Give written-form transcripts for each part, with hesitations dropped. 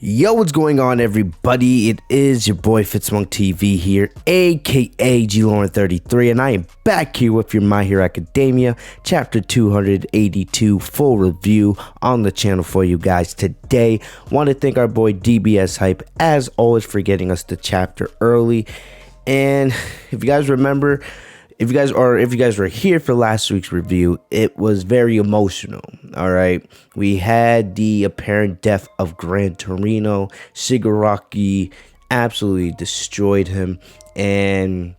Yo, what's going on, everybody? It is your boy Fitzmonk TV here, aka GLauren33, and I am back here with your My Hero Academia Chapter 282 full review on the channel for you guys today. Want to thank our boy DBS Hype, as always, for getting us the chapter early. And if you guys remember, if you guys were here for last week's review, it was very emotional. All right, we had the apparent death of Gran Torino. Shigaraki absolutely destroyed him, and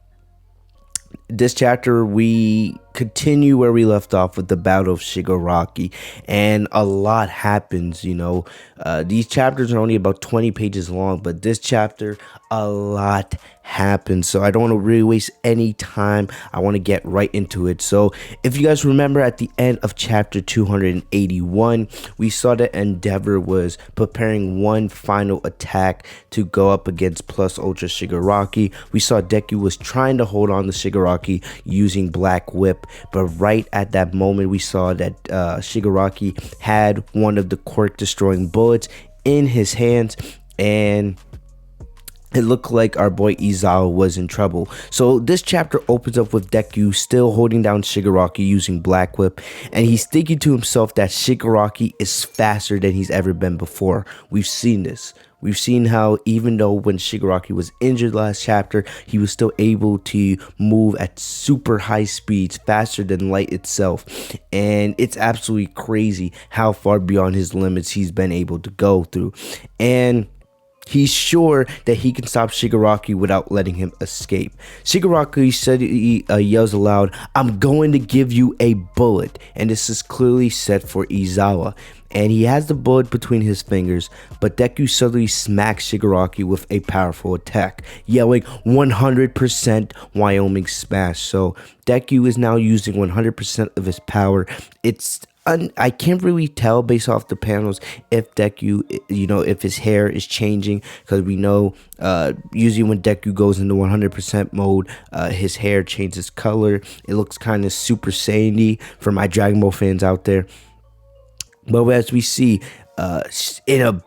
this chapter we continue where we left off with the battle of Shigaraki, and a lot happens. These chapters are only about 20 pages long, but this chapter, a lot happens, so I don't want to really waste any time. I want to get right into it. So if you guys remember, at the end of chapter 281, we saw that Endeavor was preparing one final attack to go up against Plus Ultra Shigaraki. We saw Deku was trying to hold on to Shigaraki using Black Whip, but right at that moment we saw that Shigaraki had one of the quirk destroying bullets in his hands, and it looked like our boy Aizawa was in trouble. So this chapter opens up with Deku still holding down Shigaraki using Black Whip, and he's thinking to himself that Shigaraki is faster than he's ever been before. We've seen this. We've seen how even though when Shigaraki was injured last chapter, he was still able to move at super high speeds, faster than light itself. And it's absolutely crazy how far beyond his limits he's been able to go through. And he's sure that he can stop Shigaraki without letting him escape. Shigaraki said, he yells aloud, "I'm going to give you a bullet." And this is clearly set for Aizawa. And he has the bullet between his fingers, but Deku suddenly smacks Shigaraki with a powerful attack, yelling 100% Wyoming smash. So Deku is now using 100% of his power. I can't really tell based off the panels if Deku, if his hair is changing, because we know usually when Deku goes into 100% mode, his hair changes color. It looks kind of Super Saiyan-y for my Dragon Ball fans out there. But as we see in a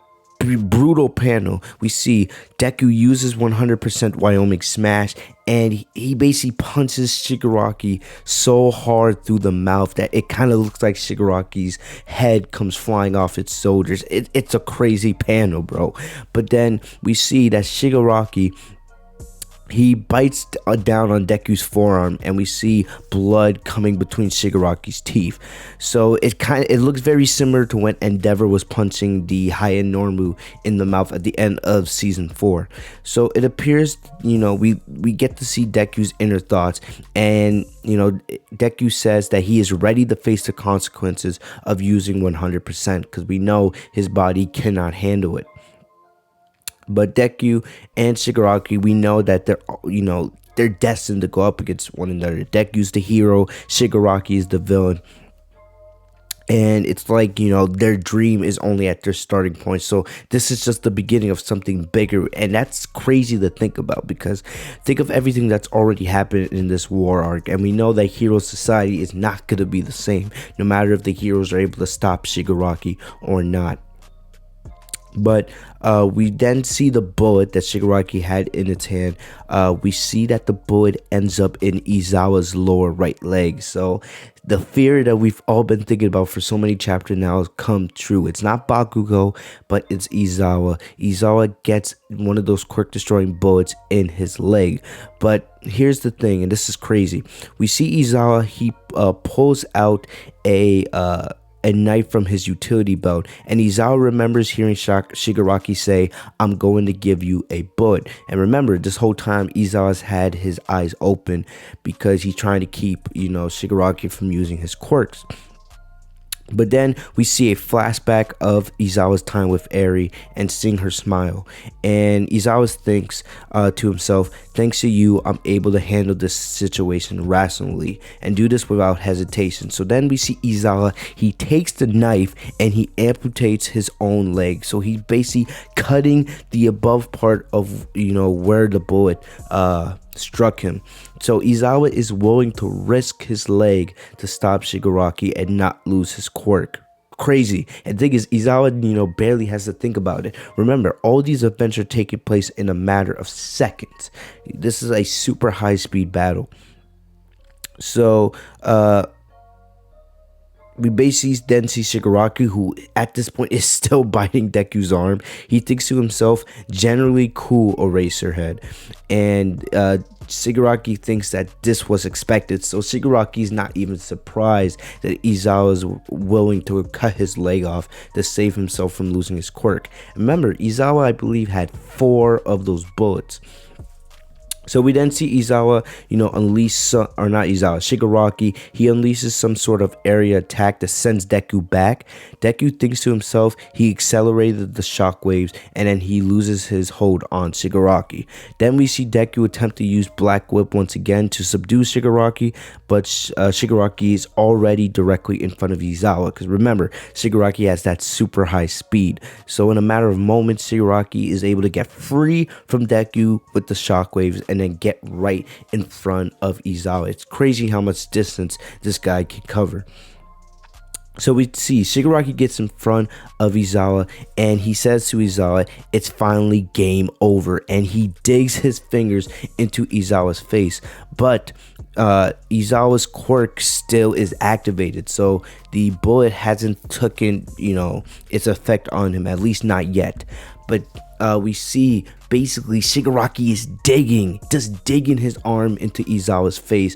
brutal panel, we see Deku uses 100% Wyoming smash, and he basically punches Shigaraki so hard through the mouth that it kind of looks like Shigaraki's head comes flying off its shoulders. It's a crazy panel, bro. But then we see that Shigaraki, he bites down on Deku's forearm, and we see blood coming between Shigaraki's teeth. So it looks very similar to when Endeavor was punching the Haya Normu in the mouth at the end of season 4. So it appears, we get to see Deku's inner thoughts, and Deku says that he is ready to face the consequences of using 100%, because we know his body cannot handle it. But Deku and Shigaraki, we know that they're destined to go up against one another. Deku's the hero, Shigaraki is the villain. And it's like, their dream is only at their starting point. So this is just the beginning of something bigger. And that's crazy to think about, because think of everything that's already happened in this war arc. And we know that Hero Society is not going to be the same, no matter if the heroes are able to stop Shigaraki or not. But we then see the bullet that Shigaraki had in its hand. We see that the bullet ends up in Aizawa's lower right leg. So the fear that we've all been thinking about for so many chapters now has come true. It's not Bakugo, but it's Aizawa. Aizawa gets one of those quirk destroying bullets in his leg. But here's the thing, and this is crazy. We see Aizawa, he pulls out a knife from his utility belt, and Aizawa remembers hearing Shigaraki say, "I'm going to give you a bullet." And remember, this whole time Aizawa's had his eyes open, because he's trying to keep Shigaraki from using his quirks. But then we see a flashback of Aizawa's time with Eri and seeing her smile. And Aizawa thinks to himself, "Thanks to you, I'm able to handle this situation rationally and do this without hesitation." So then we see Aizawa, he takes the knife and he amputates his own leg. So he's basically cutting the above part of, where the bullet struck him. So Aizawa is willing to risk his leg to stop Shigaraki and not lose his quirk. crazy. And the thing is, Aizawa, barely has to think about it. Remember, all these events are taking place in a matter of seconds. This is a super high speed battle. So, we basically then see Shigaraki, who at this point is still biting Deku's arm. He thinks to himself, generally cool, Eraserhead. And Shigaraki thinks that this was expected. So Shigaraki is not even surprised that Aizawa is willing to cut his leg off to save himself from losing his quirk. Remember, Aizawa, I believe, had 4 of those bullets. So we then see Aizawa, unleash, or not Aizawa, Shigaraki. He unleashes some sort of area attack that sends Deku back. Deku thinks to himself he accelerated the shockwaves, and then he loses his hold on Shigaraki. Then we see Deku attempt to use Black Whip once again to subdue Shigaraki, but Shigaraki is already directly in front of Aizawa. Because remember, Shigaraki has that super high speed. So in a matter of moments, Shigaraki is able to get free from Deku with the shockwaves and then get right in front of Aizawa. It's crazy how much distance this guy can cover. So we see Shigaraki gets in front of Aizawa and he says to Aizawa, it's finally game over. And he digs his fingers into Aizawa's face. But Aizawa's quirk still is activated. So the bullet hasn't taken, its effect on him, at least not yet. But we see basically Shigaraki is digging his arm into Aizawa's face.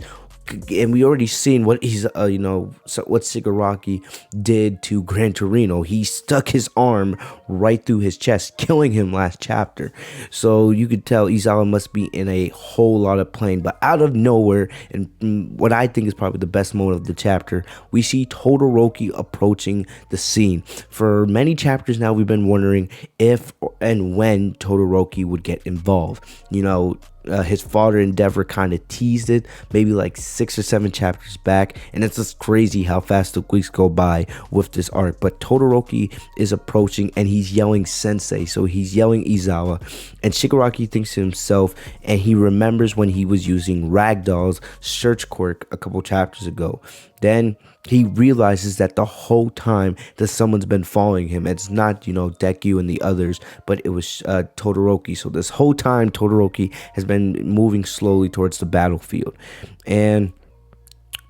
And we already seen what what Shigaraki did to Gran Torino. He stuck his arm right through his chest, killing him last chapter. So you could tell Aizawa must be in a whole lot of pain. But out of nowhere, and what I think is probably the best moment of the chapter, we see Todoroki approaching the scene. For many chapters now, we've been wondering if and when Todoroki would get involved. His father Endeavor kind of teased it maybe like 6 or 7 chapters back, and it's just crazy how fast the weeks go by with this arc. But Todoroki is approaching and he's yelling sensei, so he's yelling Aizawa, and Shigaraki thinks to himself, and he remembers when he was using Ragdoll's search quirk a couple chapters ago. Then he realizes that the whole time that someone's been following him, it's not, Deku and the others, but it was Todoroki. So this whole time, Todoroki has been moving slowly towards the battlefield. And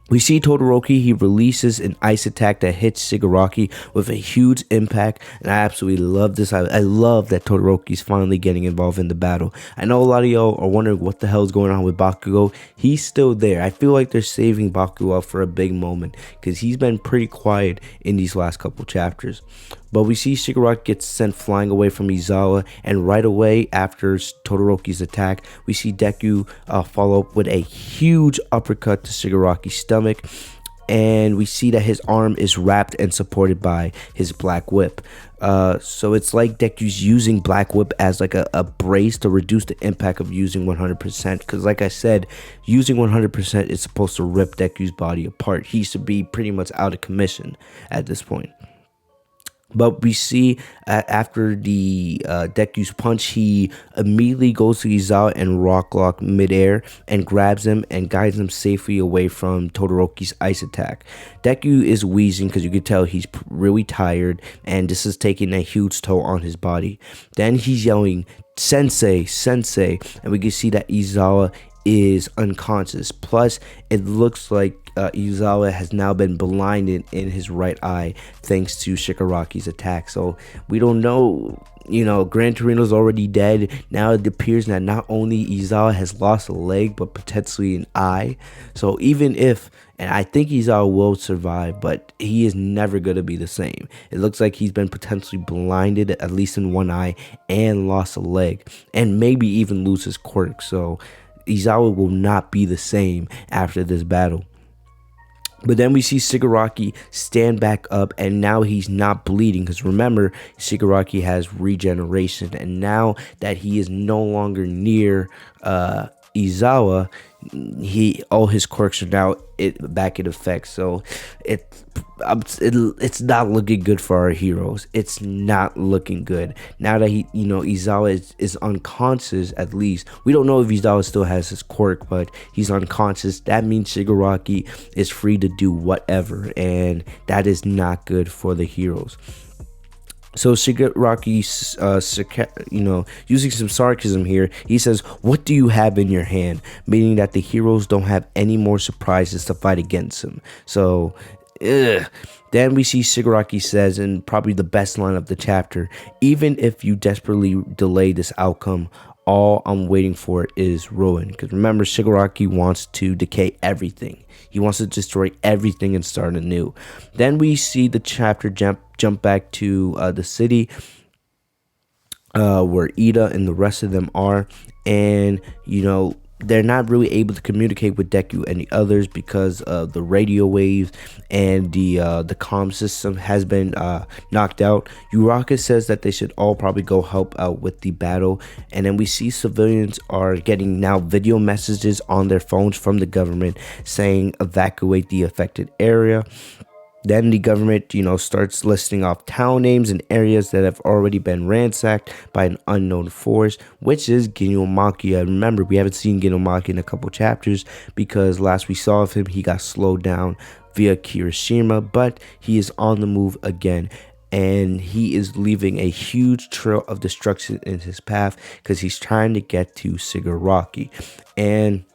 we see Todoroki, he releases an ice attack that hits Shigaraki with a huge impact, and I absolutely love this. I love that Todoroki's finally getting involved in the battle. I know a lot of y'all are wondering what the hell is going on with Bakugo. He's still there. I feel like they're saving Bakugo for a big moment because he's been pretty quiet in these last couple chapters. But we see Shigaraki gets sent flying away from Aizawa, and right away after Todoroki's attack, we see Deku follow up with a huge uppercut to Shigaraki's stomach, and we see that his arm is wrapped and supported by his Black Whip. So it's like Deku's using Black Whip as like a brace to reduce the impact of using 100%, because like I said, using 100% is supposed to rip Deku's body apart. He should be pretty much out of commission at this point. But we see after the Deku's punch, he immediately goes to Aizawa and rock lock midair and grabs him and guides him safely away from Todoroki's ice attack. Deku is wheezing because you can tell he's really tired, and this is taking a huge toll on his body. Then he's yelling, "Sensei, Sensei," and we can see that Aizawa is unconscious. Plus, it looks like Aizawa has now been blinded in his right eye thanks to Shigaraki's attack. So we don't know, Gran Torino's already dead. Now it appears that not only Aizawa has lost a leg, but potentially an eye. So even if, and I think Aizawa will survive, but he is never going to be the same. It looks like he's been potentially blinded, at least in one eye, and lost a leg, and maybe even lose his quirk. So Aizawa will not be the same after this battle. But then we see Shigaraki stand back up, and now he's not bleeding, because remember, Shigaraki has regeneration, and now that he is no longer near Aizawa, all his quirks are now back in effect. So it's not looking good for our heroes. It's not looking good now that Aizawa is unconscious. At least we don't know if Aizawa still has his quirk, but he's unconscious. That means Shigaraki is free to do whatever, and that is not good for the heroes. So Shigaraki, using some sarcasm here, he says, "What do you have in your hand?" Meaning that the heroes don't have any more surprises to fight against him. So, then we see Shigaraki says, and probably the best line of the chapter, "Even if you desperately delay this outcome, all I'm waiting for is ruin." Because remember, Shigaraki wants to decay everything. He wants to destroy everything and start anew. Then we see the chapter jump back to the city where Ida and the rest of them are, and they're not really able to communicate with Deku and the others because of the radio waves, and the comm system has been knocked out. Uraka says that they should all probably go help out with the battle, and then we see civilians are getting now video messages on their phones from the government saying evacuate the affected area. Then the government, starts listing off town names and areas that have already been ransacked by an unknown force, which is Gigantomachia. Remember, we haven't seen Gigantomachia in a couple chapters because last we saw of him, he got slowed down via Kirishima, but he is on the move again. And he is leaving a huge trail of destruction in his path because he's trying to get to Shigaraki. And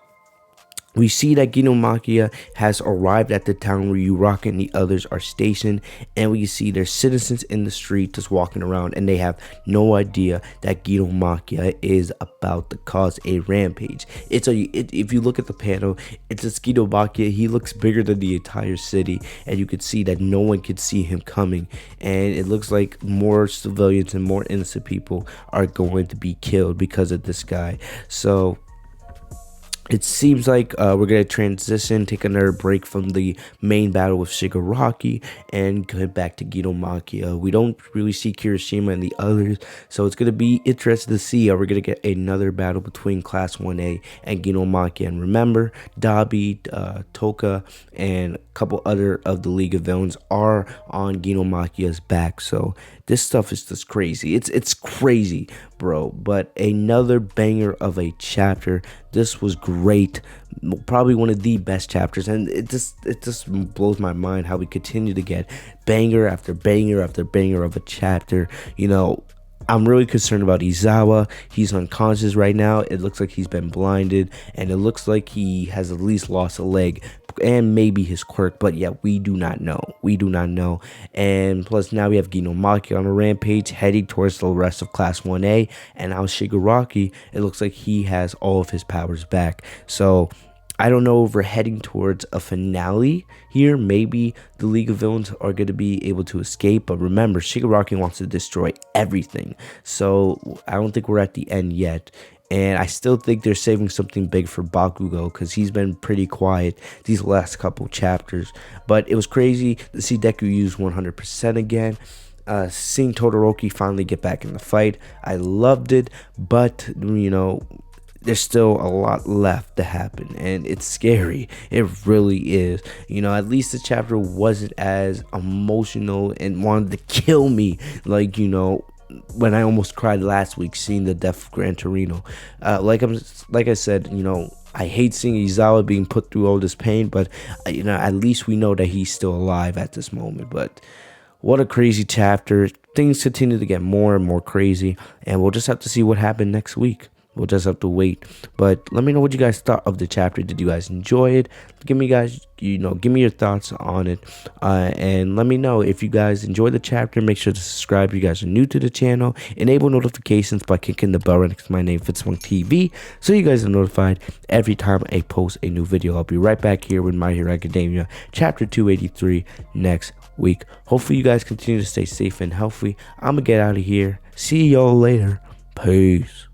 we see that Gigantomachia has arrived at the town where Uraka and the others are stationed, and we see their citizens in the street just walking around, and they have no idea that Gigantomachia is about to cause a rampage. If you look at the panel, it's a Gigantomachia. He looks bigger than the entire city, and you can see that no one can see him coming, and it looks like more civilians and more innocent people are going to be killed because of this guy. So it seems like we're going to transition, take another break from the main battle with Shigaraki, and get back to Gigantomachia. We don't really see Kirishima and the others, so it's going to be interesting to see. Are we going to get another battle between Class 1A and Gigantomachia? And remember, Dabi, Toka, and a couple other of the League of Villains are on Gigantomachia's back, so this stuff is just crazy. It's crazy, bro. But another banger of a chapter. This was great, probably one of the best chapters, and it just blows my mind how we continue to get banger after banger after banger of a chapter. I'm really concerned about Aizawa. He's unconscious right now. It looks like he's been blinded, and it looks like he has at least lost a leg and maybe his quirk, but yeah, we do not know. And plus, now we have Gigantomachia on a rampage heading towards the rest of Class 1A, and now Shigaraki, it looks like he has all of his powers back. So I don't know if we're heading towards a finale here. Maybe the League of Villains are going to be able to escape, but remember, Shigaraki wants to destroy everything, so I don't think we're at the end yet. And I still think they're saving something big for Bakugo because he's been pretty quiet these last couple chapters. But it was crazy to see Deku use 100% again. Seeing Todoroki finally get back in the fight, I loved it. But, there's still a lot left to happen, and it's scary. It really is. At least the chapter wasn't as emotional and wanted to kill me like, when I almost cried last week seeing the death of Gran Torino. Like I said, I hate seeing Aizawa being put through all this pain, but at least we know that he's still alive at this moment. But what a crazy chapter. Things continue to get more and more crazy, and we'll just have to see what happened next week. We'll just have to wait. But let me know what you guys thought of the chapter. Did you guys enjoy it? Give me your thoughts on it. And let me know if you guys enjoyed the chapter. Make sure to subscribe if you guys are new to the channel. Enable notifications by clicking the bell right next to my name, Fitzwong TV, so you guys are notified every time I post a new video. I'll be right back here with My Hero Academia, chapter 283 next week. Hopefully you guys continue to stay safe and healthy. I'm going to get out of here. See y'all later. Peace.